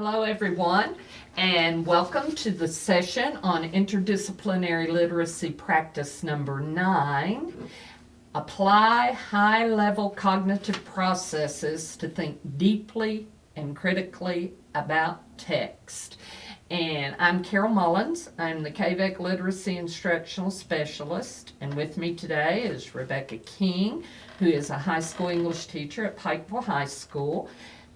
Hello, everyone, and welcome to the session on Interdisciplinary Literacy Practice number 9. Apply high-level cognitive processes to think deeply and critically about text. And I'm Carol Mullins. I'm the KVEC Literacy Instructional Specialist, and with me today is Rebecca King, who is a high school English teacher at Pikeville High School,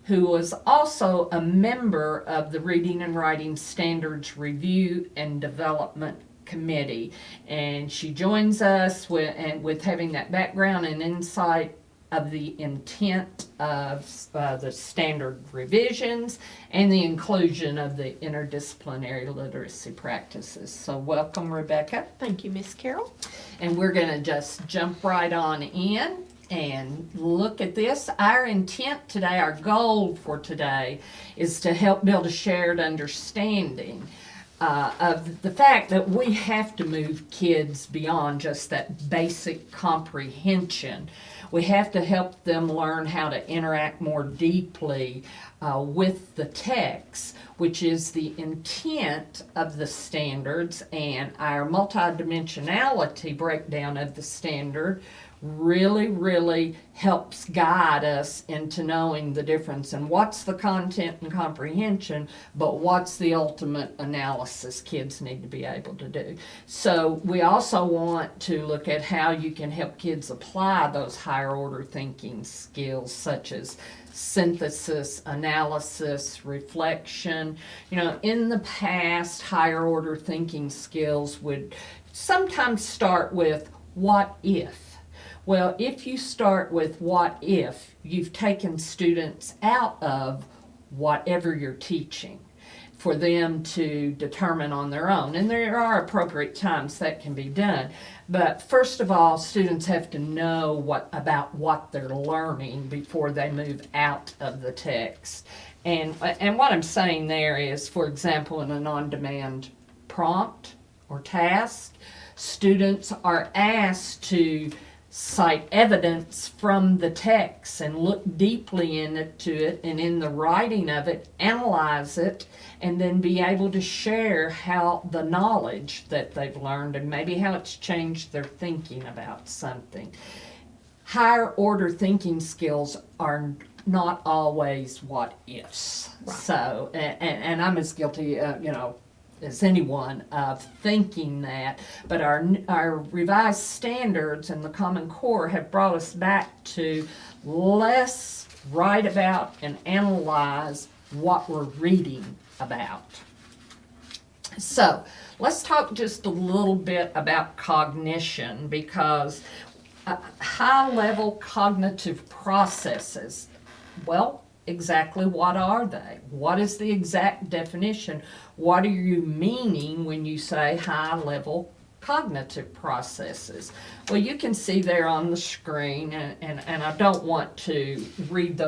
who was also a member of the Reading and Writing Standards Review and Development Committee. And she joins us with having that background and insight of the intent of the standard revisions and the inclusion of the interdisciplinary literacy practices. So welcome, Rebecca. Thank you, Miss Carol. And we're going to just jump right on in and look at this. Our intent today, our goal for today, is to help build a shared understanding of the fact that we have to move kids beyond just that basic comprehension. We have to help them learn how to interact more deeply with the text, which is the intent of the standards, and our multidimensionality breakdown of the standard really helps guide us into knowing the difference in what's the content and comprehension, but what's the ultimate analysis kids need to be able to do. So we also want to look at how you can help kids apply those higher order thinking skills such as synthesis, analysis, reflection. You know, in the past, higher order thinking skills would sometimes start with what if. Well, if you start with what if, you've taken students out of whatever you're teaching for them to determine on their own. And there are appropriate times that can be done. But first of all, students have to know about what they're learning before they move out of the text. And what I'm saying there is, for example, in an on-demand prompt or task, students are asked to cite evidence from the text and look deeply into it, and in the writing of it, analyze it, and then be able to share how the knowledge that they've learned and maybe how it's changed their thinking about something. Higher order thinking skills are not always what ifs. Right. So, and I'm as guilty, as anyone of thinking that, but our revised standards and the Common Core have brought us back to let's write about and analyze what we're reading about. So let's talk just a little bit about cognition, because high-level cognitive processes, well, exactly what are they? What is the exact definition? What are you meaning when you say high-level cognitive processes? Well, you can see there on the screen, and I don't want to read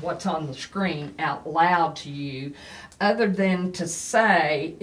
what's on the screen out loud to you, other than to say,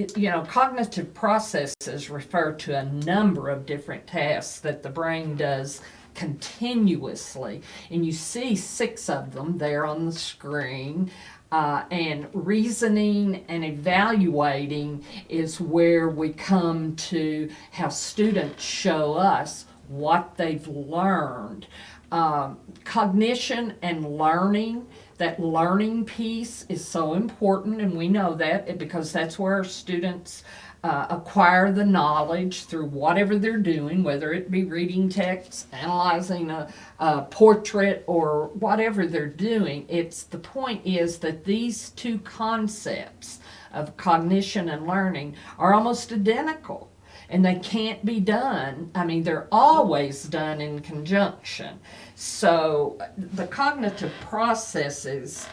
cognitive processes refer to a number of different tasks that the brain does continuously, and you see 6 of them there on the screen. And reasoning and evaluating is where we come to how students show us what they've learned. Cognition and learning, that learning piece is so important, and we know that because that's where our students acquire the knowledge through whatever they're doing, whether it be reading texts, analyzing a portrait, or whatever they're doing. The point is that these two concepts of cognition and learning are almost identical, and they can't be done. They're always done in conjunction. So the cognitive processes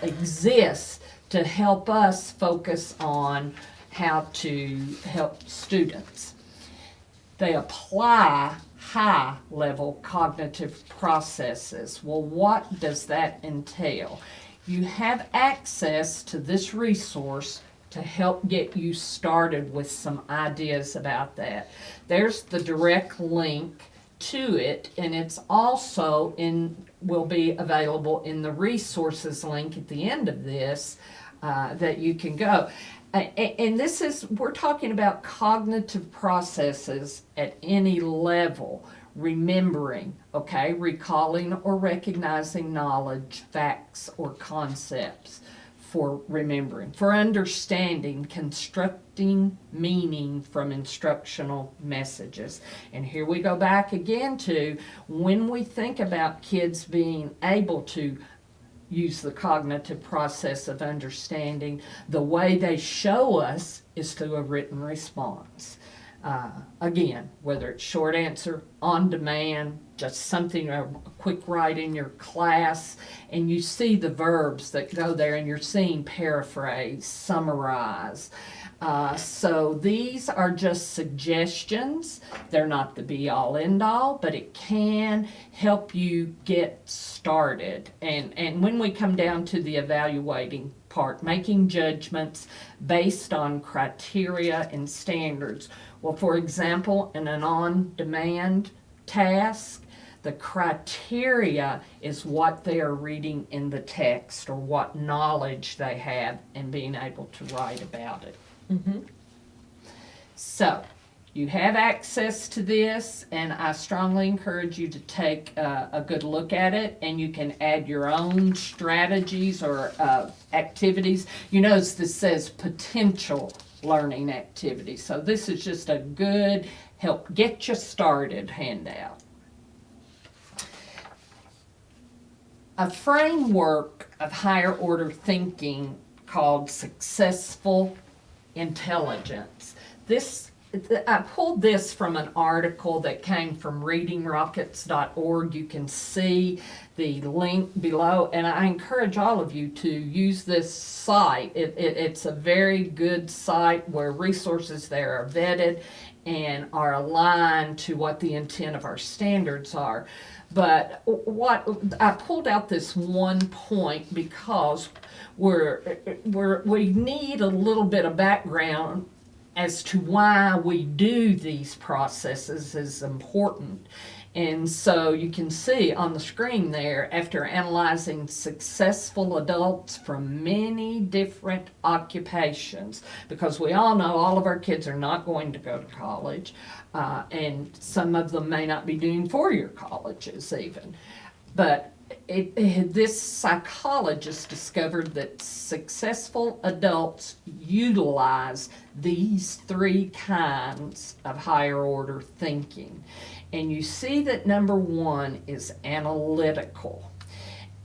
exist to help us focus on how to help students. They apply high-level cognitive processes. Well, what does that entail? You have access to this resource to help get you started with some ideas about that. There's the direct link to it, and it's also will be available in the resources link at the end of this that you can go. And this is, we're talking about cognitive processes at any level. Remembering, okay, recalling or recognizing knowledge, facts, or concepts. For remembering, for understanding, constructing meaning from instructional messages. And here we go back again to when we think about kids being able to use the cognitive process of understanding, the way they show us is through a written response. Again, whether it's short answer, on demand, just something, a quick write in your class, and you see the verbs that go there, and you're seeing paraphrase, summarize. So these are just suggestions. They're not the be-all, end-all, but it can help you get started. And when we come down to the evaluating part, making judgments based on criteria and standards. Well, for example, in an on-demand task, the criteria is what they are reading in the text or what knowledge they have and being able to write about it. Mm-hmm. So, you have access to this, and I strongly encourage you to take a good look at it, and you can add your own strategies or activities. You notice this says potential learning activities. So this is just a good help get you started handout. A framework of higher order thinking called successful intelligence. I pulled this from an article that came from readingrockets.org. You can see the link below, and I encourage all of you to use this site. It's a very good site where resources there are vetted and are aligned to what the intent of our standards are. But what I pulled out this one point because we need a little bit of background as to why we do these processes is important. And so you can see on the screen there, after analyzing successful adults from many different occupations, because we all know all of our kids are not going to go to college, and some of them may not be doing four-year colleges even. But this psychologist discovered that successful adults utilize these three kinds of higher order thinking. And you see that number one is analytical.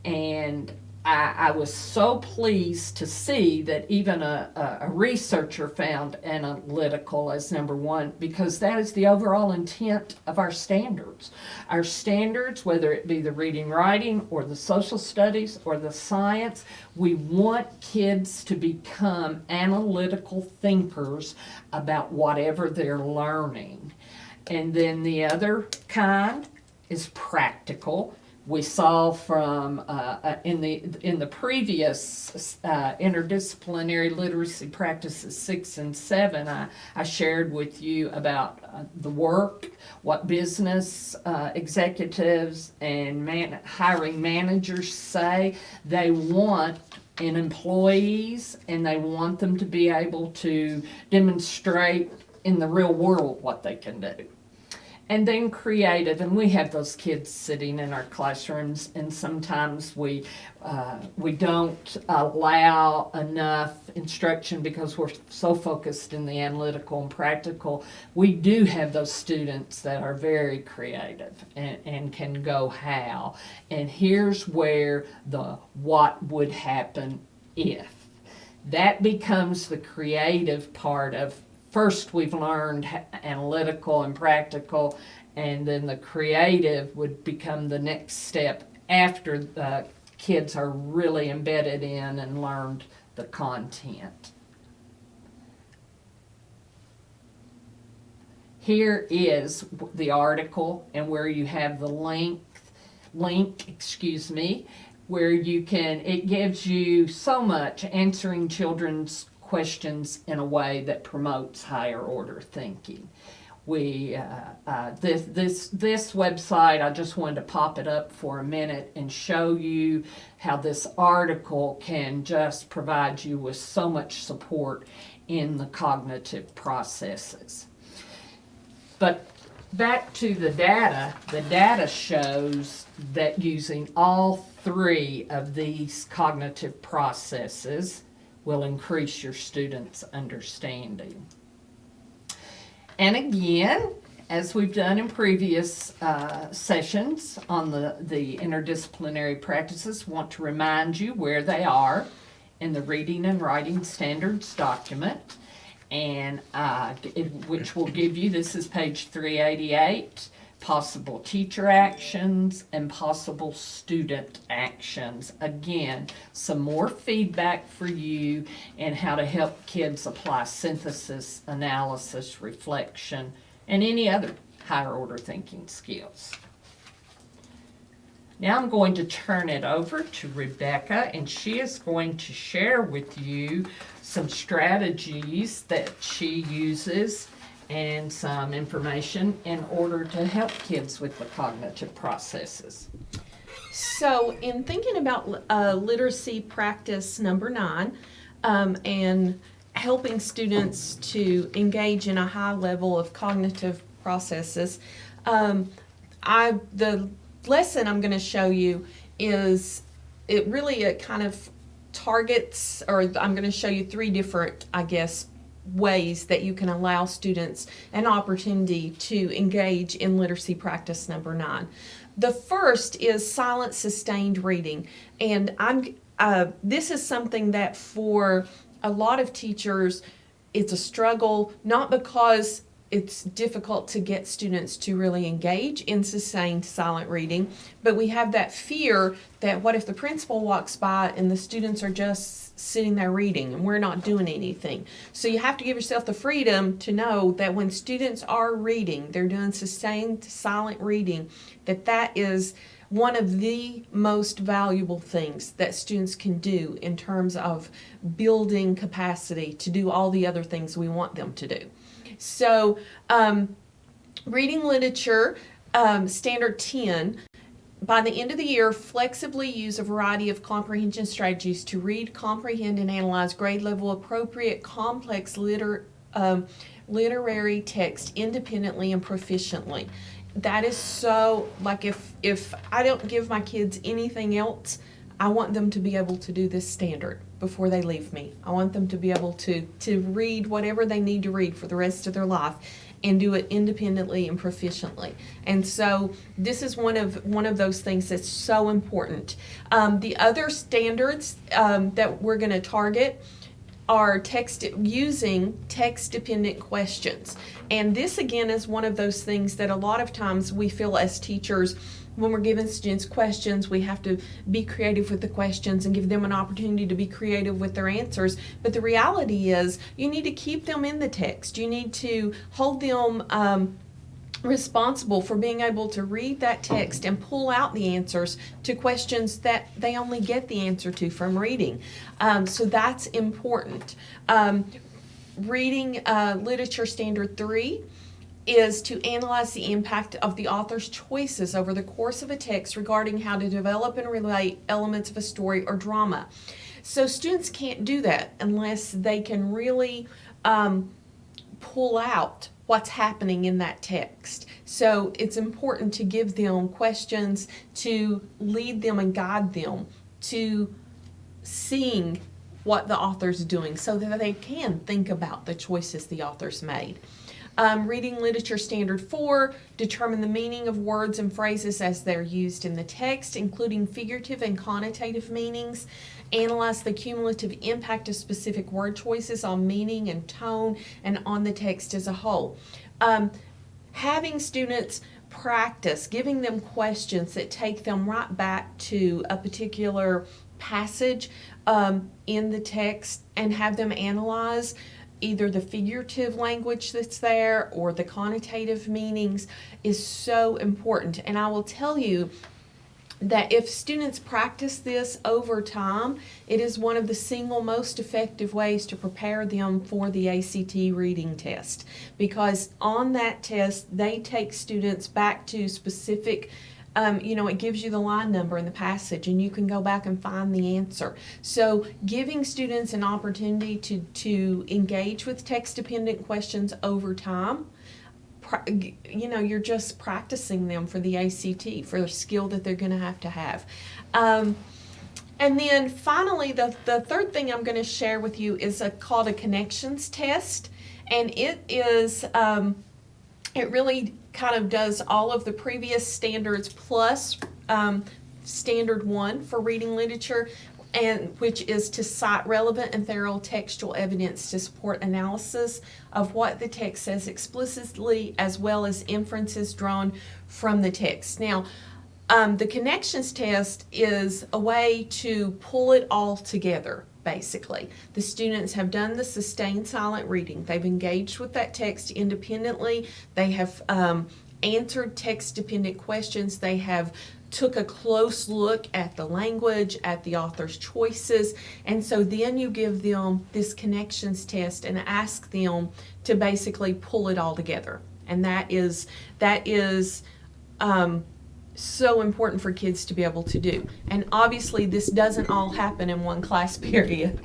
And I was so pleased to see that even a researcher found analytical as number one, because that is the overall intent of our standards. Our standards, whether it be the reading, writing, or the social studies, or the science, we want kids to become analytical thinkers about whatever they're learning. And then the other kind is practical. We saw from in the previous interdisciplinary literacy practices 6 and 7, I shared with you about the work, what business executives and hiring managers say they want in employees, and they want them to be able to demonstrate in the real world what they can do. And then creative, and we have those kids sitting in our classrooms, and sometimes we don't allow enough instruction because we're so focused in the analytical and practical. We do have those students that are very creative and can go how. And here's where the what would happen if. That becomes the creative part of. First, we've learned analytical and practical, and then the creative would become the next step after the kids are really embedded in and learned the content. Here is the article, and where you have the link, where you can, it gives you so much answering children's questions in a way that promotes higher order thinking. This website, I just wanted to pop it up for a minute and show you how this article can just provide you with so much support in the cognitive processes. But back to the data shows that using all three of these cognitive processes will increase your students' understanding. And again, as we've done in previous sessions on the interdisciplinary practices, want to remind you where they are in the Reading and Writing Standards document, and which will give you, this is page 388, possible teacher actions and possible student actions. Again, some more feedback for you and how to help kids apply synthesis, analysis, reflection, and any other higher order thinking skills. Now I'm going to turn it over to Rebecca, and she is going to share with you some strategies that she uses and some information in order to help kids with the cognitive processes. So in thinking about literacy practice number 9 and helping students to engage in a high level of cognitive processes, the lesson I'm going to show you is it kind of targets, or I'm going to show you 3 different, ways that you can allow students an opportunity to engage in literacy practice number 9. The first is silent sustained reading, and this is something that for a lot of teachers it's a struggle, not because it's difficult to get students to really engage in sustained silent reading, but we have that fear that what if the principal walks by and the students are just sitting there reading and we're not doing anything. So you have to give yourself the freedom to know that when students are reading, they're doing sustained silent reading, that is one of the most valuable things that students can do in terms of building capacity to do all the other things we want them to do. So reading literature, standard 10, by the end of the year, flexibly use a variety of comprehension strategies to read, comprehend, and analyze grade level appropriate complex literary text independently and proficiently. That is so, like if I don't give my kids anything else, I want them to be able to do this standard before they leave me. I want them to be able to read whatever they need to read for the rest of their life and do it independently and proficiently. And so this is one of those things that's so important. The other standards that we're going to target are using text-dependent questions. And this, again, is one of those things that a lot of times we feel as teachers, when we're giving students questions, we have to be creative with the questions and give them an opportunity to be creative with their answers. But the reality is you need to keep them in the text. You need to hold them responsible for being able to read that text and pull out the answers to questions that they only get the answer to from reading. So that's important. Reading literature standard 3 is to analyze the impact of the author's choices over the course of a text regarding how to develop and relate elements of a story or drama. So students can't do that unless they can really pull out what's happening in that text. So it's important to give them questions to lead them and guide them to seeing what the author's doing so that they can think about the choices the author's made. Reading literature standard 4, determine the meaning of words and phrases as they're used in the text, including figurative and connotative meanings. Analyze the cumulative impact of specific word choices on meaning and tone and on the text as a whole. Having students practice, giving them questions that take them right back to a particular passage in the text and have them analyze either the figurative language that's there or the connotative meanings is so important. And I will tell you, that if students practice this over time, it is one of the single most effective ways to prepare them for the ACT reading test. Because on that test, they take students back to specific, it gives you the line number in the passage, and you can go back and find the answer. So giving students an opportunity to engage with text-dependent questions over time, you're just practicing them for the ACT, for a skill that they're going to have. And then finally, the third thing I'm going to share with you is called a connections test. And it is, it really kind of does all of the previous standards plus standard 1 for reading literature, and which is to cite relevant and thorough textual evidence to support analysis of what the text says explicitly, as well as inferences drawn from the text. Now, the connections test is a way to pull it all together, basically. The students have done the sustained silent reading. They've engaged with that text independently. They have answered text-dependent questions. They have took a close look at the language, at the author's choices, and so then you give them this connections test and ask them to basically pull it all together. And that is so important for kids to be able to do. And obviously this doesn't all happen in one class period.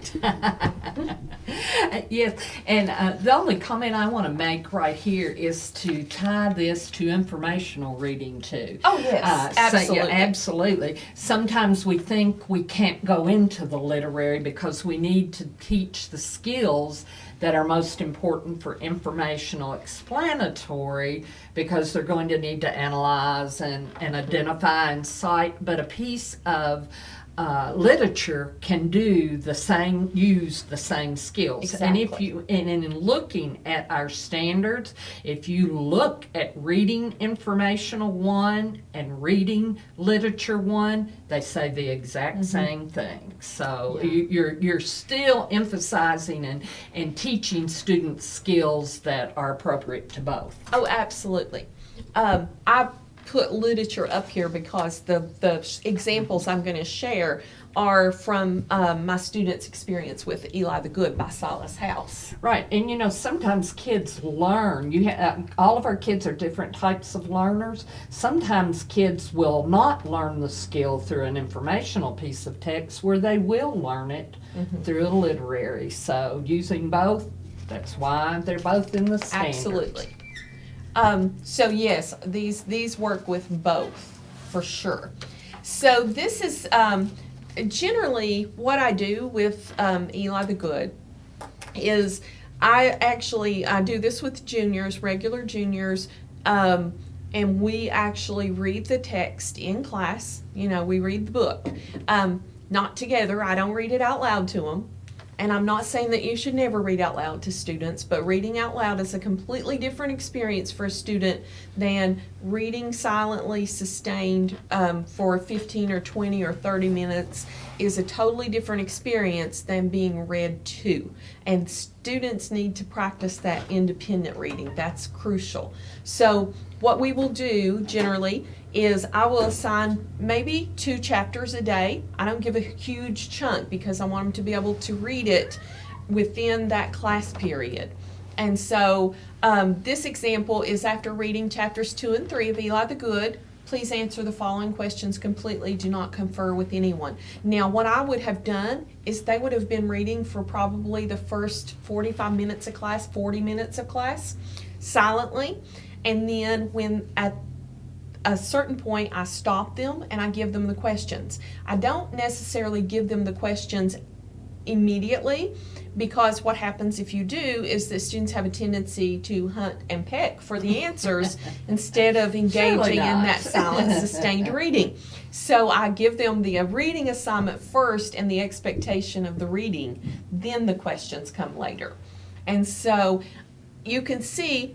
Yes, and the only comment I want to make right here is to tie this to informational reading too. Oh yes, absolutely. Absolutely. Sometimes we think we can't go into the literary because we need to teach the skills that are most important for informational explanatory, because they're going to need to analyze and identify and cite, but a piece of literature can do the same, use the same skills. Exactly. And in looking at our standards, if you look at reading informational 1 and reading literature 1, they say the exact same thing. So you're still emphasizing and teaching students skills that are appropriate to both. Oh, absolutely. I put literature up here because the examples I'm going to share are from my students' experience with Eli the Good by Silas House. Right, and sometimes kids learn. All of our kids are different types of learners. Sometimes kids will not learn the skill through an informational piece of text, where they will learn it through a literary. So using both, that's why they're both in the standards. Absolutely. So yes, these work with both for sure. So this is generally what I do with Eli the Good is I do this with juniors, regular juniors, and we actually read the text in class. We read the book, not together. I don't read it out loud to them. And I'm not saying that you should never read out loud to students, but reading out loud is a completely different experience for a student than reading silently sustained for 15 or 20 or 30 minutes is a totally different experience than being read to. And students need to practice that independent reading. That's crucial. So what we will do generally is I will assign maybe 2 chapters a day. I don't give a huge chunk because I want them to be able to read it within that class period. And so this example is after reading chapters 2 and 3 of Eli the Good. Please answer the following questions completely. Do not confer with anyone. Now, what I would have done is they would have been reading for probably the first 45 minutes of class, 40 minutes of class, silently. And then when at a certain point, I stop them and I give them the questions. I don't necessarily give them the questions immediately, because what happens if you do is that students have a tendency to hunt and peck for the answers instead of engaging in that silent, sustained reading. So I give them the reading assignment first and the expectation of the reading, then the questions come later. And so you can see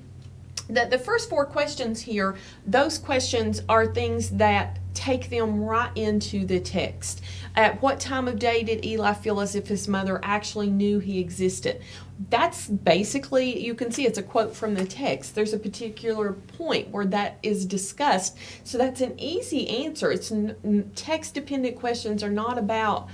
the first 4 questions here, those questions are things that take them right into the text. At what time of day did Eli feel as if his mother actually knew he existed? That's basically, you can see it's a quote from the text. There's a particular point where that is discussed. So that's an easy answer. It's text-dependent questions are not about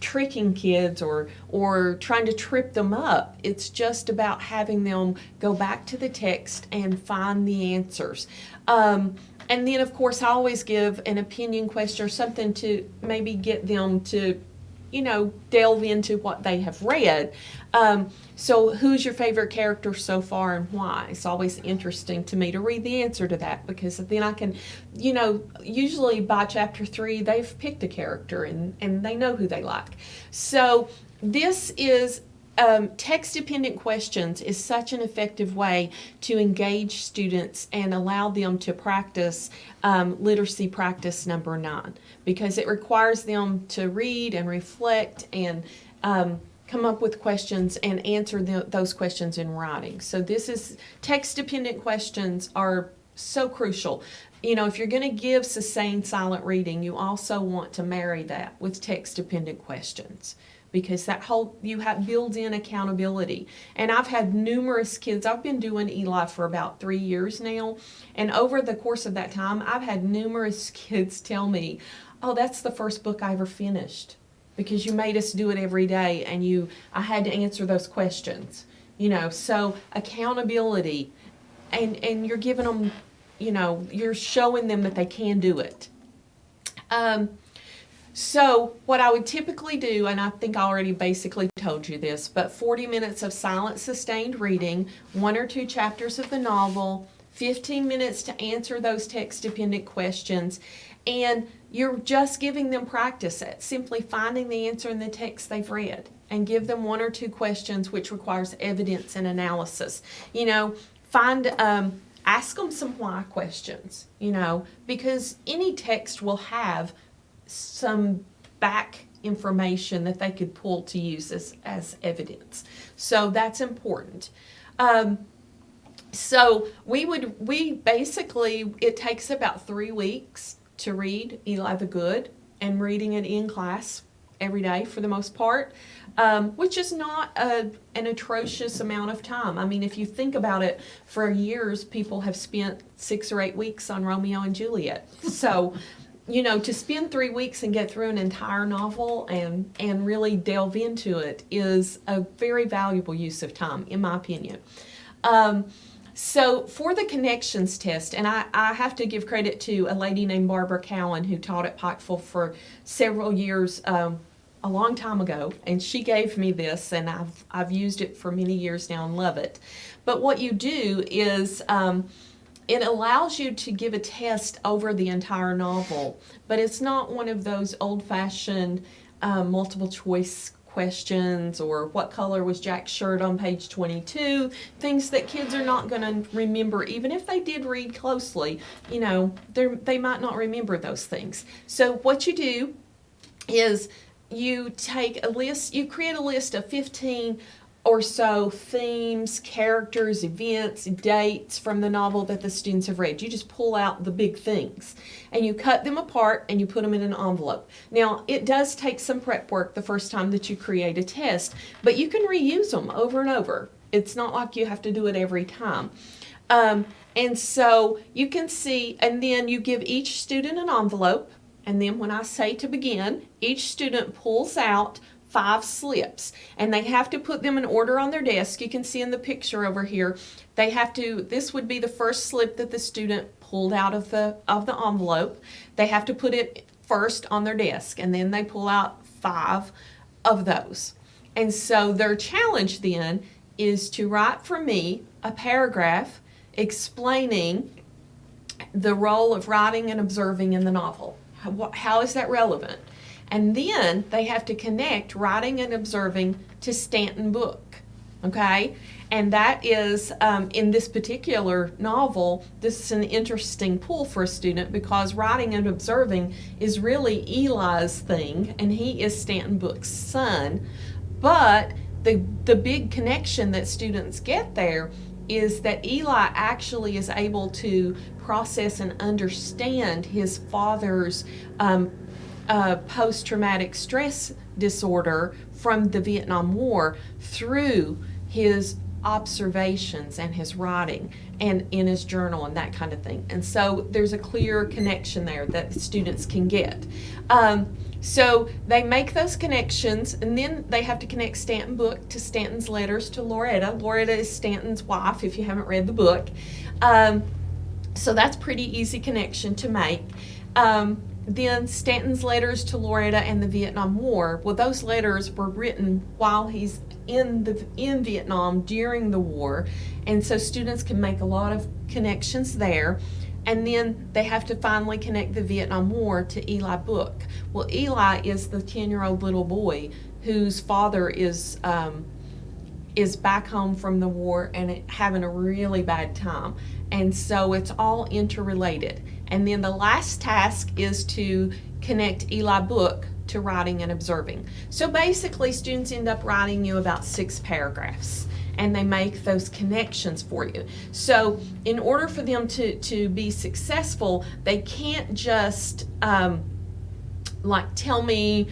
tricking kids or trying to trip them up. It's just about having them go back to the text and find the answers. And then, of course, I always give an opinion question or something to maybe get them to, delve into what they have read. So who's your favorite character so far and why? It's always interesting to me to read the answer to that, because then I can, usually by chapter 3, they've picked a character and they know who they like. So this is text-dependent questions is such an effective way to engage students and allow them to practice literacy practice number 9, because it requires them to read and reflect and come up with questions and answer those questions in writing. So this is text-dependent questions are so crucial. If you're going to give sustained silent reading, you also want to marry that with text-dependent questions, because that builds in accountability. And I've had numerous kids, I've been doing Eli for about 3 years now, and over the course of that time, I've had numerous kids tell me, oh, that's the first book I ever finished, because you made us do it every day, and I had to answer those questions. So accountability, and you're giving them, you're showing them that they can do it. So what I would typically do, and I think I already basically told you this, but 40 minutes of silent sustained reading, 1 or 2 chapters of the novel, 15 minutes to answer those text-dependent questions, and you're just giving them practice at simply finding the answer in the text they've read, and give them 1 or 2 questions which requires evidence and analysis. Ask them some why questions, because any text will have some back information that they could pull to use as evidence. So that's important. So we basically, it takes about 3 weeks to read Eli the Good, and reading it in class every day for the most part, which is not an atrocious amount of time. I mean, if you think about it, for years people have spent 6 or 8 weeks on Romeo and Juliet. So to spend 3 weeks and get through an entire novel and really delve into it is a very valuable use of time, in my opinion. So for the connections test, and I have to give credit to a lady named Barbara Cowan who taught at Pikeville for several years, a long time ago, and she gave me this, and I've used it for many years now and love it. But what you do is it allows you to give a test over the entire novel, but it's not one of those old-fashioned multiple choice questions or what color was Jack's shirt on page 22, things that kids are not going to remember. Even if they did read closely, they might not remember those things. So what you do is you take a list, you create a list of 15 or so themes, characters, events, dates from the novel that the students have read. You just pull out the big things and you cut them apart and you put them in an envelope. Now, it does take some prep work the first time that you create a test, but you can reuse them over and over. It's not like you have to do it every time. And so you can see, and then you give each student an envelope, and then when I say to begin, each student pulls out 5 slips, and they have to put them in order on their desk. You can see in the picture over here, this would be the first slip that the student pulled out of the envelope. They have to put it first on their desk, and then they pull out 5 of those. And so their challenge then is to write for me a paragraph explaining the role of writing and observing in the novel. How is that relevant? And then they have to connect writing and observing to Stanton Book, okay? And that is, in this particular novel, this is an interesting pull for a student because writing and observing is really Eli's thing, and he is Stanton Book's son. But the big connection that students get there is that Eli actually is able to process and understand his father's post-traumatic stress disorder from the Vietnam War through his observations and his writing and in his journal and that kind of thing. And so there's a clear connection there that students can get. So they make those connections, and then they have to connect Stanton book to Stanton's letters to Loretta. Loretta is Stanton's wife, if you haven't read the book. So that's pretty easy connection to make. Then Stanton's letters to Loretta and the Vietnam War. Well, those letters were written while he's in Vietnam during the war, and so students can make a lot of connections there. And then they have to finally connect the Vietnam War to Eli book. Well, Eli is the 10-year-old little boy whose father is back home from the war and having a really bad time. And so it's all interrelated. And then the last task is to connect Eli book to writing and observing. So basically, students end up writing you about 6 paragraphs, and they make those connections for you. So in order for them to be successful, they can't just like tell me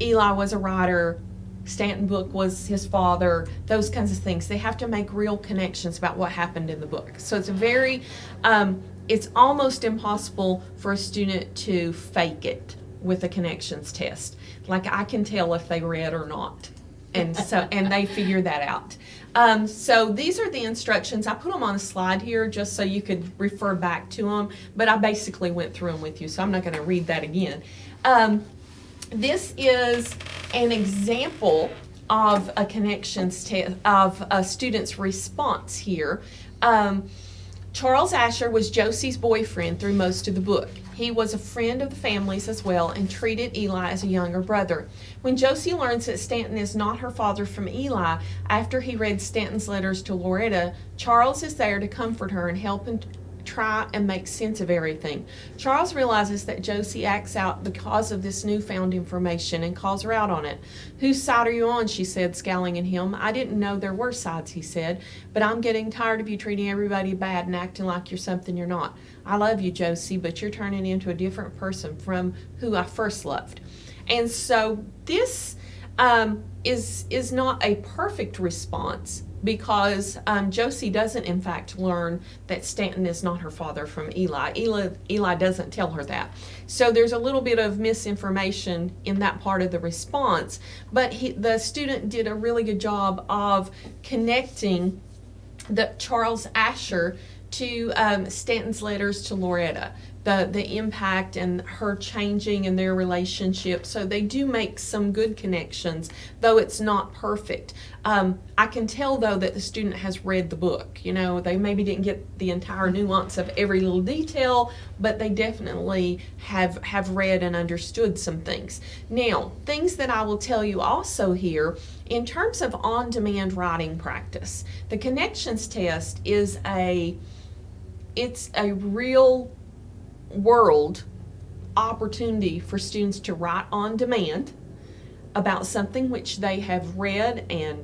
Eli was a writer, Stanton book was his father, those kinds of things. They have to make real connections about what happened in the book. So it's a very, it's almost impossible for a student to fake it with a connections test. Like, I can tell if they read or not. And so, and they figure that out. So these are the instructions. I put them on a slide here just so you could refer back to them, but I basically went through them with you, so I'm not going to read that again. This is an example of a connections test, of a student's response here. Charles Asher was Josie's boyfriend through most of the book. He was a friend of the family's as well and treated Eli as a younger brother. When Josie learns that Stanton is not her father from Eli, after he read Stanton's letters to Loretta, Charles is there to comfort her and help him try and make sense of everything. Charles realizes that Josie acts out because of this newfound information and calls her out on it. "Whose side are you on?" she said, scowling at him. "I didn't know there were sides," he said, "but I'm getting tired of you treating everybody bad and acting like you're something you're not. I love you, Josie, but you're turning into a different person from who I first loved." And so this is not a perfect response, because Josie doesn't in fact learn that Stanton is not her father from Eli. Eli doesn't tell her that. So there's a little bit of misinformation in that part of the response, but the student did a really good job of connecting the Charles Asher to Stanton's letters to Loretta, the impact and her changing in their relationship. So they do make some good connections, though it's not perfect. I can tell, though, that the student has read the book. You know, they maybe didn't get the entire nuance of every little detail, but they definitely have read and understood some things. Now, things that I will tell you also here, in terms of on-demand writing practice, the connections test is it's a real world opportunity for students to write on demand about something which they have read and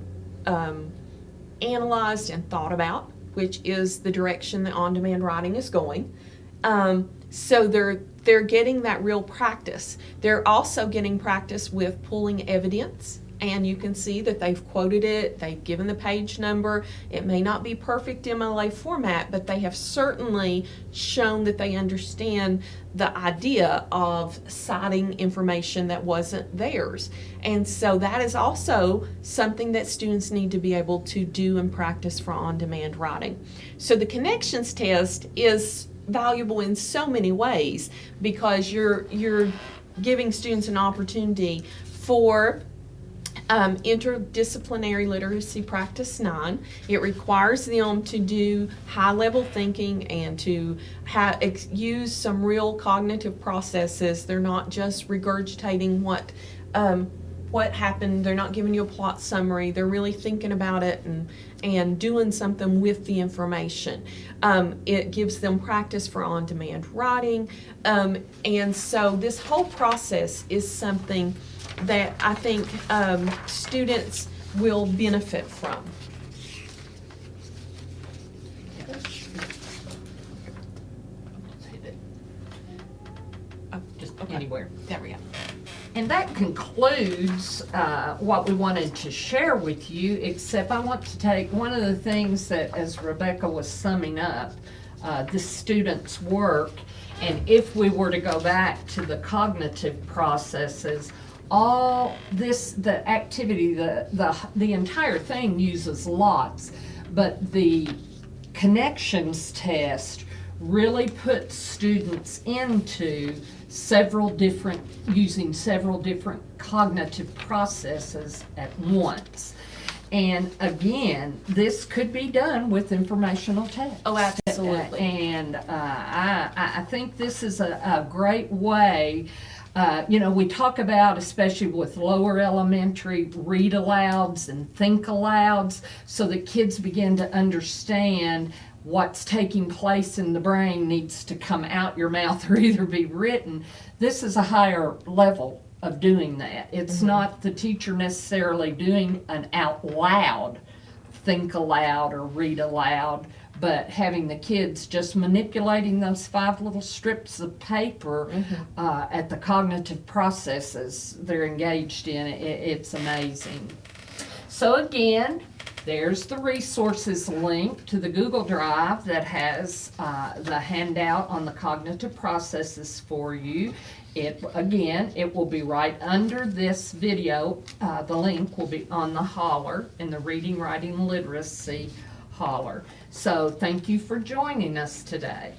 analyzed and thought about, which is the direction that on-demand writing is going. So they're getting that real practice. They're also getting practice with pulling evidence, and you can see that they've quoted it, they've given the page number. It may not be perfect MLA format, but they have certainly shown that they understand the idea of citing information that wasn't theirs. And so that is also something that students need to be able to do and practice for on-demand writing. So the connections test is valuable in so many ways, because you're giving students an opportunity for interdisciplinary literacy practice 9. It requires them to do high-level thinking and to use some real cognitive processes. They're not just regurgitating what happened. They're not giving you a plot summary. They're really thinking about it and doing something with the information. It gives them practice for on-demand writing. And so this whole process is something that I think students will benefit from. Okay. anywhere. There we go. And that concludes what we wanted to share with you, except I want to take one of the things that, as Rebecca was summing up, the students' work, and if we were to go back to the cognitive processes, all this, the activity, the entire thing uses lots, but the connections test really puts students into using several different cognitive processes at once. And again, this could be done with informational text. Oh, absolutely. And I think this is a great way. We talk about, especially with lower elementary, read alouds and think alouds, so that kids begin to understand what's taking place in the brain needs to come out your mouth or either be written. This is a higher level of doing that. It's not the teacher necessarily doing an out loud think aloud or read aloud, but having the kids just manipulating those 5 little strips of paper at the cognitive processes they're engaged in. It's amazing. So again, there's the resources link to the Google Drive that has the handout on the cognitive processes for you. It will be right under this video. The link will be on the holler, in the reading, writing, literacy holler. So thank you for joining us today.